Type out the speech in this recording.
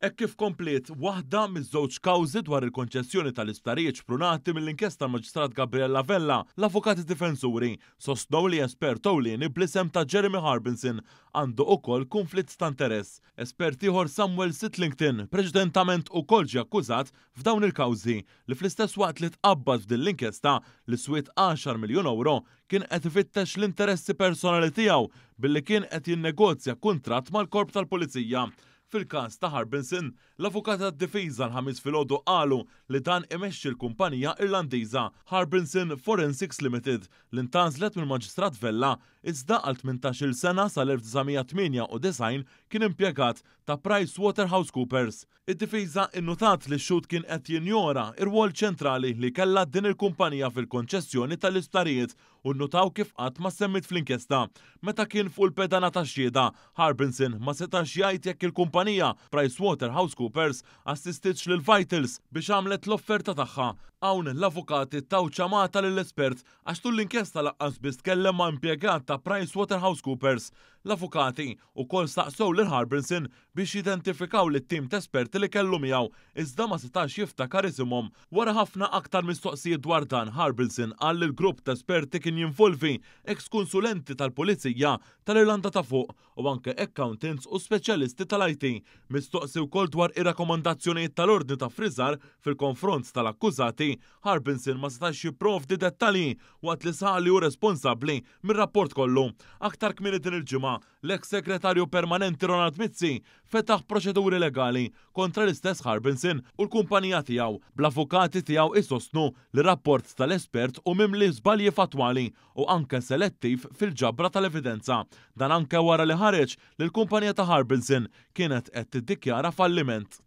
Hekk kif komplet waħda miż-żewġ kawżi dwar il-konċessjoni tal-isptarijiet xprunati mill-inkjesta tal-Maġistrat Gabriella Vella, l-avukati difensuri sostnew li espert ewlieni bl-isem ta' Jeremy Harbinson għandu wkoll konflitt ta' interess. Espert ieħor Samuel Sitlington preċedentament ukoll ġie akkużat f'dawn il-kawżi li fl-istess waqt li tqabbad f'din l-inkjesta li swiet 10 miljun euro kien qed ifittex l-interessi personali tiegħu billi kien qed jinnegozja kuntratt mal-Korp tal-Pulizija. Fil-każ ta' Harbinson, l-avukat tad-difiża l-ħamis filgħodu qalu li dan imexxi l-kumpanija Irlandiża Harbinson Forensics Limited li ntażlet mill-Maġistrat Vella iżda għal 18-il sena sal-1998 kien impjegat ta' PricewaterhouseCoopers. Id-difiża innutat li x-xhud kien qed jinjora r-rwol ċentrali li kellha din il-kumpanija fil-konċessjoni tal-isptarijiet u nnutaw kif qatt ma semmit fl-inkjesta. Meta kien fuq il-pedana tax-xhieda, Harbinson ma setax jgħid jekk il-kumpanija PricewaterhouseCoopers assistitx lil Vitals biex għamlet l-offerta tagħha. Hawn l-avukati taw ċamata lill-espert għax tul l-inkjesta laqqas biss tkellem ma' impjegat ta' PricewaterhouseCoopers. L-avukati wkoll staqsew lil Harbinson biex jidentifikaw lit-tim ta' esperti li kellu miegħu iżda ma setax jiftakar isimhom. Wara ħafna aktar mistoqsijiet dwar dan, Harbinson qal li l-grupp ta' esperti kien jinvolvi eks-konsulenti tal-Pulizija tal-Irlanda ta' fuq u anke accountants u speċjalisti tal-IT. Mistoqsi wkoll dwar ir-rakkomandazzjonijiet tal-Ordni ta' Friżar fil-konfront tal-akkużati, Harbinson ma setax jipprovdi dettalji waqt li saq li hu responsabbli mir-rapport kollu. Aktar kmieni din il-ġimgħa, l-eks segretarju permanenti Ronald Mizzi fetaħ proċeduri legali kontra l-istess Harbinson u l-kumpanija tiegħu. Bl-avukati tiegħu isostnu li rapport tal-espert u mimli żbalji fatwali u anke selettiv fil-ġabra tal-evidenza. Dan anke wara li ħareġ li l-kumpanija ta' Harbinson kienet qed tiddikjara falliment.